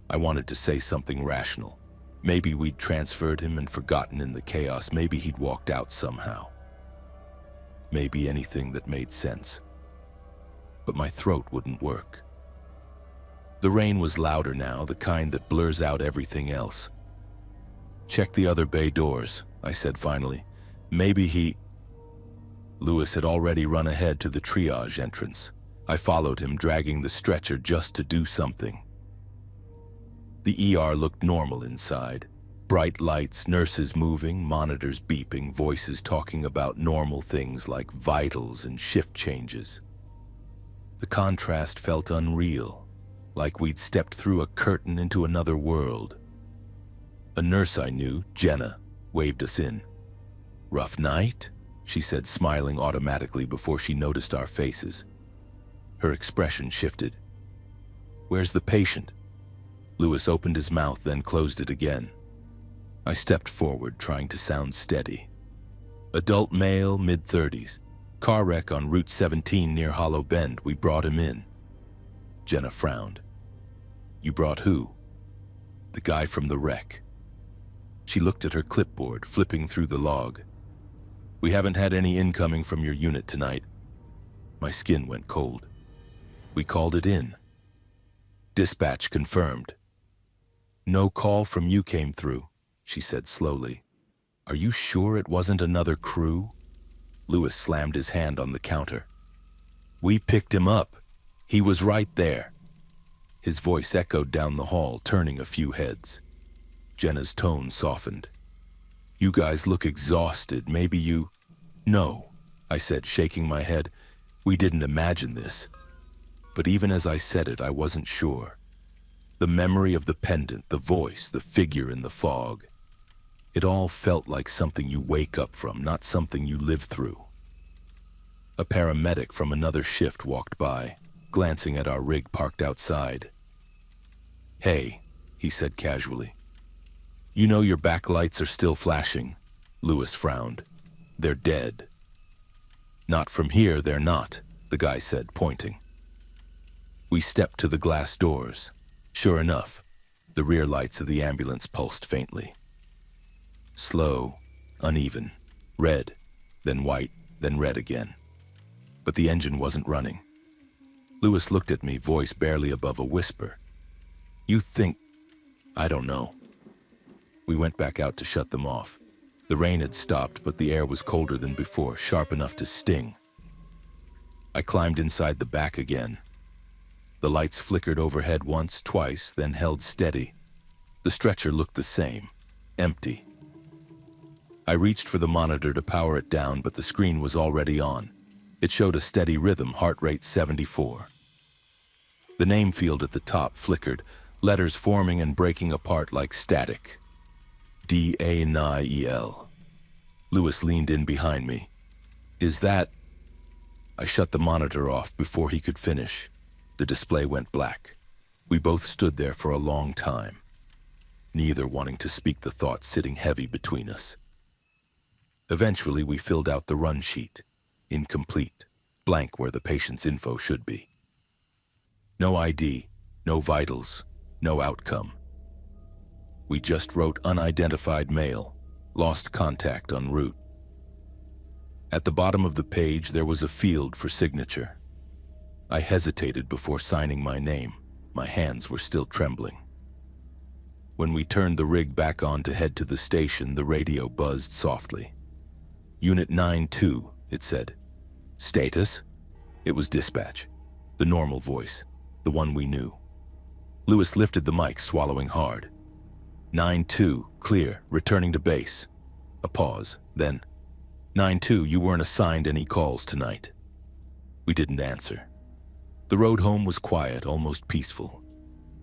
I wanted to say something rational. Maybe we'd transferred him and forgotten in the chaos. Maybe he'd walked out somehow. Maybe anything that made sense. But my throat wouldn't work. The rain was louder now, the kind that blurs out everything else. "Check the other bay doors," I said finally. "Maybe he..." Lewis had already run ahead to the triage entrance. I followed him, dragging the stretcher just to do something. The ER looked normal inside. Bright lights, nurses moving, monitors beeping, voices talking about normal things like vitals and shift changes. The contrast felt unreal, like we'd stepped through a curtain into another world. A nurse I knew, Jenna, waved us in. "Rough night?" she said, smiling automatically before she noticed our faces. Her expression shifted. "Where's the patient?" Lewis opened his mouth, then closed it again. I stepped forward, trying to sound steady. "Adult male, mid-30s. Car wreck on Route 17 near Hollow Bend. We brought him in." Jenna frowned. "You brought who?" "The guy from the wreck." She looked at her clipboard, flipping through the log. "We haven't had any incoming from your unit tonight." My skin went cold. "We called it in." "Dispatch confirmed." "No call from you came through," she said slowly. "Are you sure it wasn't another crew?" Lewis slammed his hand on the counter. "We picked him up. He was right there." His voice echoed down the hall, turning a few heads. Jenna's tone softened. "You guys look exhausted. Maybe you..." "No," I said, shaking my head. "We didn't imagine this." But even as I said it, I wasn't sure. The memory of the pendant, the voice, the figure in the fog. It all felt like something you wake up from, not something you live through. A paramedic from another shift walked by, glancing at our rig parked outside. "Hey," he said casually. "You know your backlights are still flashing." Lewis frowned. "They're dead." "Not from here, they're not," the guy said, pointing. We stepped to the glass doors. Sure enough, the rear lights of the ambulance pulsed faintly. Slow, uneven, red, then white, then red again. But the engine wasn't running. Lewis looked at me, voice barely above a whisper. "You think..." "I don't know." We went back out to shut them off. The rain had stopped, but the air was colder than before, sharp enough to sting. I climbed inside the back again. The lights flickered overhead once, twice, then held steady. The stretcher looked the same, empty. I reached for the monitor to power it down, but the screen was already on. It showed a steady rhythm, heart rate 74. The name field at the top flickered, letters forming and breaking apart like static. D-A-N-I-E-L. Lewis leaned in behind me. Is that... I shut the monitor off before he could finish. The display went black. We both stood there for a long time, neither wanting to speak the thought sitting heavy between us. Eventually, we filled out the run sheet. Incomplete, blank where the patient's info should be. No ID, no vitals, no outcome. We just wrote unidentified male, lost contact en route. At the bottom of the page, there was a field for signature. I hesitated before signing my name. My hands were still trembling. When we turned the rig back on to head to the station, the radio buzzed softly. Unit 9-2, it said. Status? It was dispatch. The normal voice, the one we knew. Lewis lifted the mic, swallowing hard. 9-2, clear, returning to base. A pause, then, 9-2, you weren't assigned any calls tonight. We didn't answer. The road home was quiet, almost peaceful.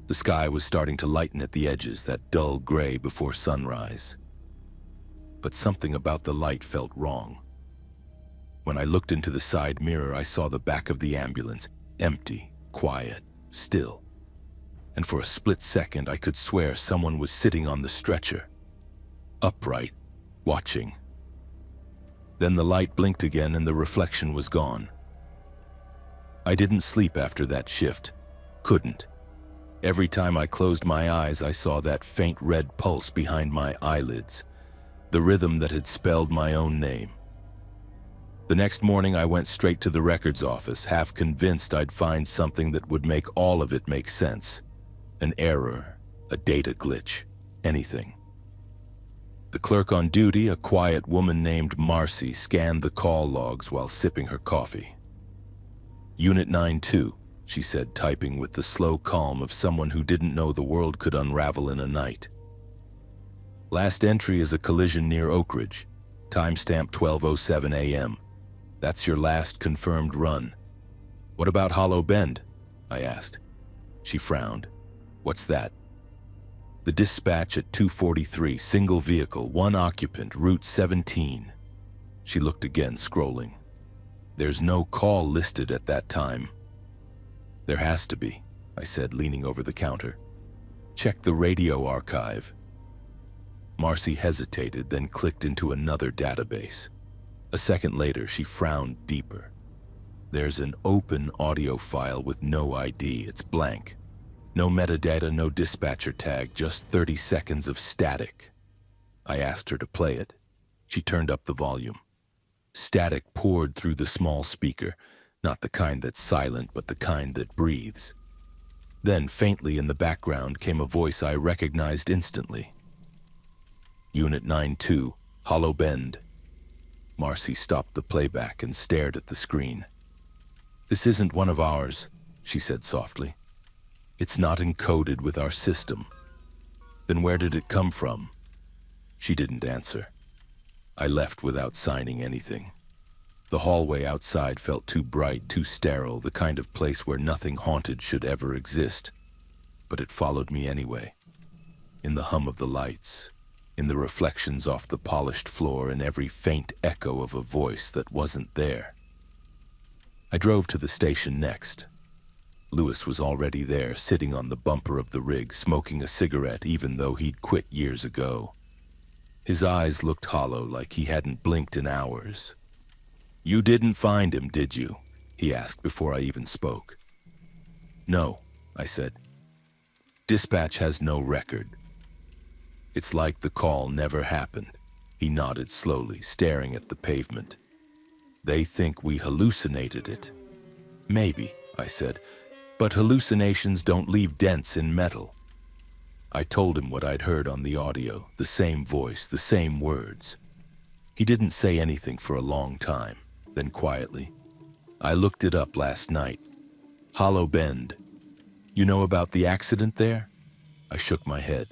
The sky was starting to lighten at the edges, that dull gray before sunrise. But something about the light felt wrong. When I looked into the side mirror, I saw the back of the ambulance, empty, quiet, still. And for a split second, I could swear someone was sitting on the stretcher, upright, watching. Then the light blinked again and the reflection was gone. I didn't sleep after that shift. Couldn't. Every time I closed my eyes, I saw that faint red pulse behind my eyelids, the rhythm that had spelled my own name. The next morning, I went straight to the records office, half convinced I'd find something that would make all of it make sense. An error, a data glitch, anything. The clerk on duty, a quiet woman named Marcy, scanned the call logs while sipping her coffee. Unit 9-2, she said, typing with the slow calm of someone who didn't know the world could unravel in a night. Last entry is a collision near Oak Ridge, timestamp 12:07 a.m. That's your last confirmed run. What about Hollow Bend? I asked. She frowned. What's that? The dispatch at 2:43, single vehicle, one occupant, Route 17. She looked again, scrolling. There's no call listed at that time. There has to be, I said, leaning over the counter. Check the radio archive. Marcy hesitated, then clicked into another database. A second later, she frowned deeper. There's an open audio file with no ID. It's blank. No metadata, no dispatcher tag, just 30 seconds of static. I asked her to play it. She turned up the volume. Static poured through the small speaker, not the kind that's silent, but the kind that breathes. Then, faintly in the background, came a voice I recognized instantly. Unit 9-2, Hollow Bend. Marcy stopped the playback and stared at the screen. This isn't one of ours, she said softly. It's not encoded with our system. Then where did it come from? She didn't answer. I left without signing anything. The hallway outside felt too bright, too sterile, the kind of place where nothing haunted should ever exist. But it followed me anyway. In the hum of the lights, in the reflections off the polished floor, in every faint echo of a voice that wasn't there. I drove to the station next. Lewis was already there, sitting on the bumper of the rig, smoking a cigarette even though he'd quit years ago. His eyes looked hollow, like he hadn't blinked in hours. You didn't find him, did you? He asked before I even spoke. No, I said. Dispatch has no record. It's like the call never happened. He nodded slowly, staring at the pavement. They think we hallucinated it. Maybe, I said, but hallucinations don't leave dents in metal. I told him what I'd heard on the audio, the same voice, the same words. He didn't say anything for a long time, then quietly, I looked it up last night. Hollow Bend. You know about the accident there? I shook my head.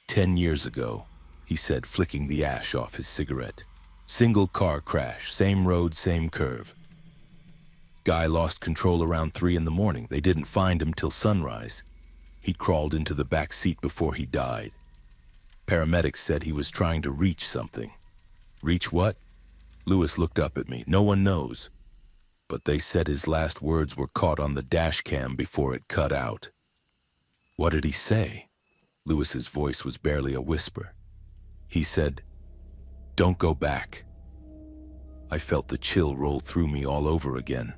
10 years ago, he said, flicking the ash off his cigarette. Single car crash, same road, same curve. Guy lost control around 3 in the morning. They didn't find him till sunrise. He'd crawled into the back seat before he died. Paramedics said he was trying to reach something. Reach what? Lewis looked up at me. No one knows. But they said his last words were caught on the dash cam before it cut out. What did he say? Lewis's voice was barely a whisper. He said, "Don't go back." I felt the chill roll through me all over again.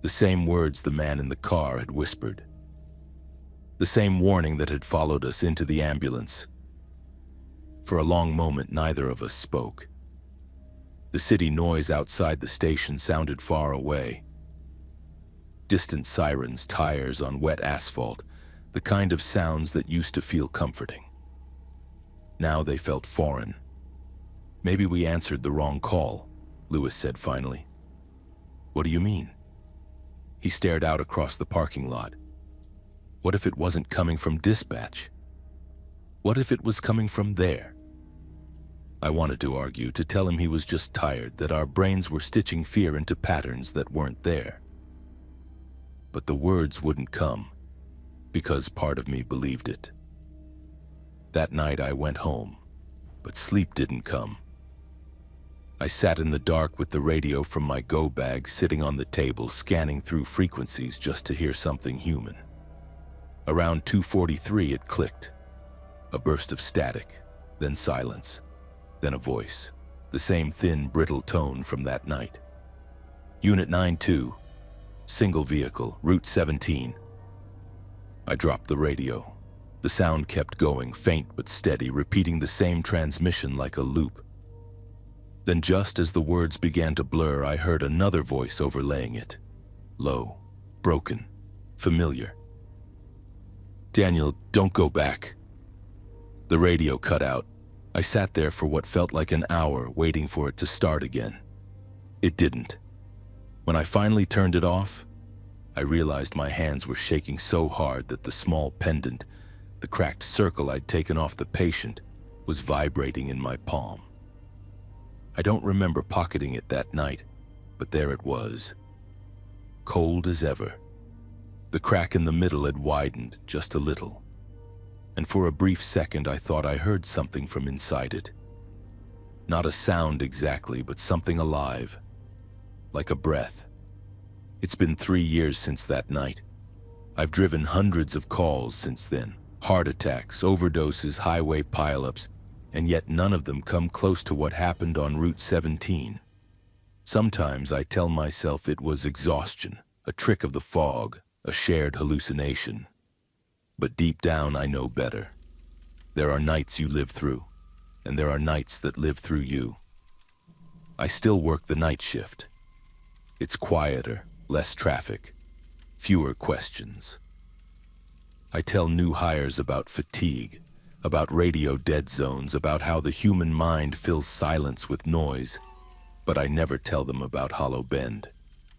The same words the man in the car had whispered. The same warning that had followed us into the ambulance. For a long moment, neither of us spoke. The city noise outside the station sounded far away. Distant sirens, tires on wet asphalt, the kind of sounds that used to feel comforting. Now they felt foreign. Maybe we answered the wrong call, Lewis said finally. What do you mean? He stared out across the parking lot. What if it wasn't coming from dispatch? What if it was coming from there? I wanted to argue, to tell him he was just tired, that our brains were stitching fear into patterns that weren't there. But the words wouldn't come, because part of me believed it. That night I went home, but sleep didn't come. I sat in the dark with the radio from my go bag sitting on the table, scanning through frequencies just to hear something human. Around 2:43 it clicked. A burst of static, then silence, then a voice, the same thin, brittle tone from that night. Unit 9-2, single vehicle, Route 17. I dropped the radio. The sound kept going, faint but steady, repeating the same transmission like a loop. Then just as the words began to blur, I heard another voice overlaying it. Low, broken, familiar. Daniel, don't go back. The radio cut out. I sat there for what felt like an hour, waiting for it to start again. It didn't. When I finally turned it off, I realized my hands were shaking so hard that the small pendant, the cracked circle I'd taken off the patient, was vibrating in my palm. I don't remember pocketing it that night, but there it was, cold as ever. The crack in the middle had widened just a little, and for a brief second I thought I heard something from inside it. Not a sound exactly, but something alive, like a breath. It's been 3 years since that night. I've driven hundreds of calls since then. Heart attacks, overdoses, highway pileups, and yet none of them come close to what happened on Route 17. Sometimes I tell myself it was exhaustion, a trick of the fog, a shared hallucination. But deep down I know better. There are nights you live through, and there are nights that live through you. I still work the night shift. It's quieter, less traffic, fewer questions. I tell new hires about fatigue, about radio dead zones, about how the human mind fills silence with noise, but I never tell them about Hollow Bend.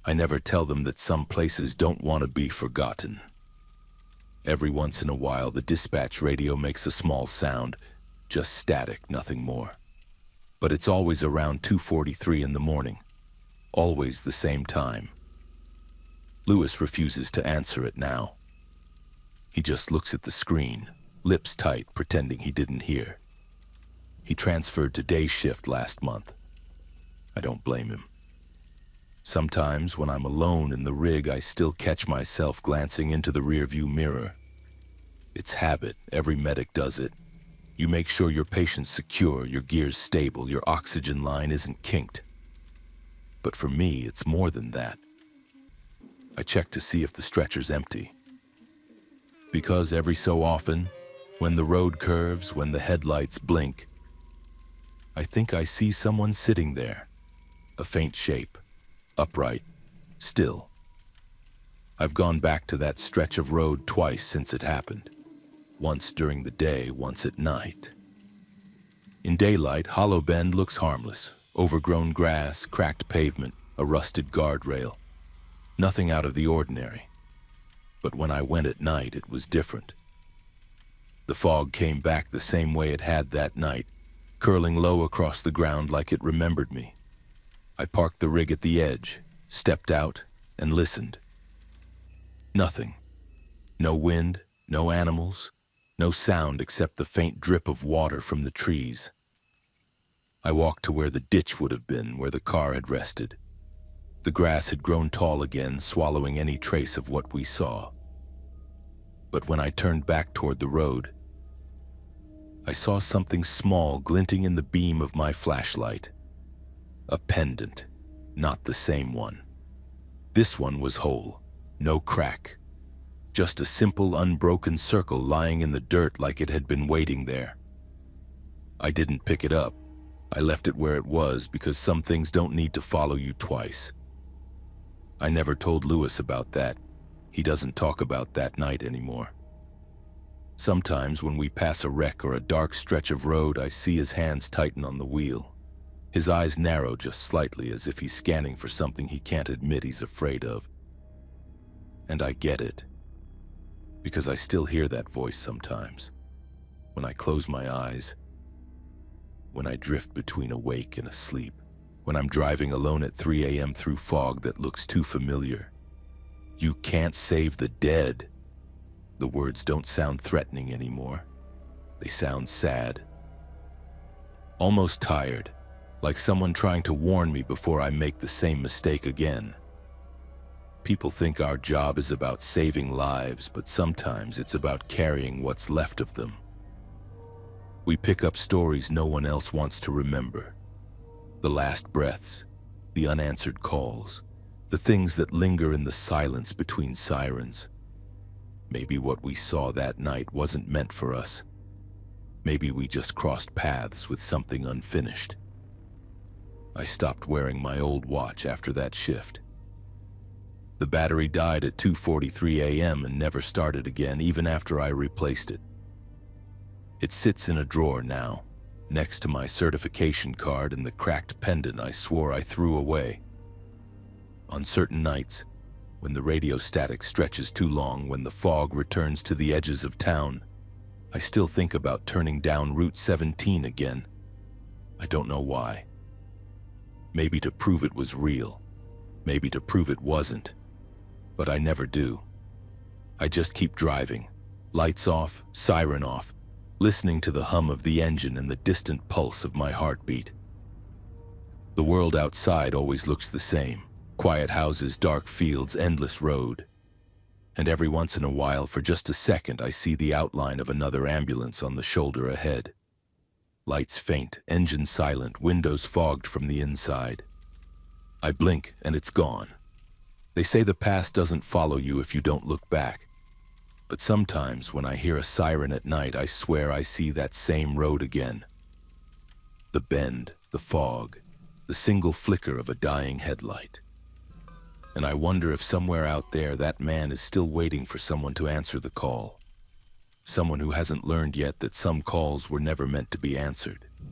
I never tell them that some places don't want to be forgotten. Every once in a while, the dispatch radio makes a small sound, just static, nothing more. But it's always around 2:43 in the morning, always the same time. Lewis refuses to answer it now. He just looks at the screen, lips tight, pretending he didn't hear. He transferred to day shift last month. I don't blame him. Sometimes, when I'm alone in the rig, I still catch myself glancing into the rearview mirror. It's habit. Every medic does it. You make sure your patient's secure, your gear's stable, your oxygen line isn't kinked. But for me, it's more than that. I check to see if the stretcher's empty. Because every so often, when the road curves, when the headlights blink, I think I see someone sitting there, a faint shape, upright, still. I've gone back to that stretch of road twice since it happened, once during the day, once at night. In daylight, Hollow Bend looks harmless, overgrown grass, cracked pavement, a rusted guardrail, nothing out of the ordinary. But when I went at night, it was different. The fog came back the same way it had that night, curling low across the ground like it remembered me. I parked the rig at the edge, stepped out, and listened. Nothing. No wind, no animals, no sound except the faint drip of water from the trees. I walked to where the ditch would have been, where the car had rested. The grass had grown tall again, swallowing any trace of what we saw. But when I turned back toward the road, I saw something small glinting in the beam of my flashlight. A pendant, not the same one. This one was whole, no crack. Just a simple, unbroken circle lying in the dirt like it had been waiting there. I didn't pick it up. I left it where it was because some things don't need to follow you twice. I never told Lewis about that. He doesn't talk about that night anymore. Sometimes when we pass a wreck or a dark stretch of road, I see his hands tighten on the wheel. His eyes narrow just slightly, as if he's scanning for something he can't admit he's afraid of. And I get it, because I still hear that voice sometimes, when I close my eyes, when I drift between awake and asleep, when I'm driving alone at 3 a.m. through fog that looks too familiar. You can't save the dead. The words don't sound threatening anymore. They sound sad. Almost tired, like someone trying to warn me before I make the same mistake again. People think our job is about saving lives, but sometimes it's about carrying what's left of them. We pick up stories no one else wants to remember. The last breaths, the unanswered calls, the things that linger in the silence between sirens. Maybe what we saw that night wasn't meant for us. Maybe we just crossed paths with something unfinished. I stopped wearing my old watch after that shift. The battery died at 2:43 a.m. and never started again, even after I replaced it. It sits in a drawer now, next to my certification card and the cracked pendant I swore I threw away. On certain nights, when the radio static stretches too long, when the fog returns to the edges of town, I still think about turning down Route 17 again. I don't know why. Maybe to prove it was real. Maybe to prove it wasn't. But I never do. I just keep driving, lights off, siren off, listening to the hum of the engine and the distant pulse of my heartbeat. The world outside always looks the same. Quiet houses, dark fields, endless road. And every once in a while, for just a second, I see the outline of another ambulance on the shoulder ahead. Lights faint, engine silent, windows fogged from the inside. I blink and it's gone. They say the past doesn't follow you if you don't look back. But sometimes when I hear a siren at night, I swear I see that same road again. The bend, the fog, the single flicker of a dying headlight. And I wonder if somewhere out there that man is still waiting for someone to answer the call. Someone who hasn't learned yet that some calls were never meant to be answered.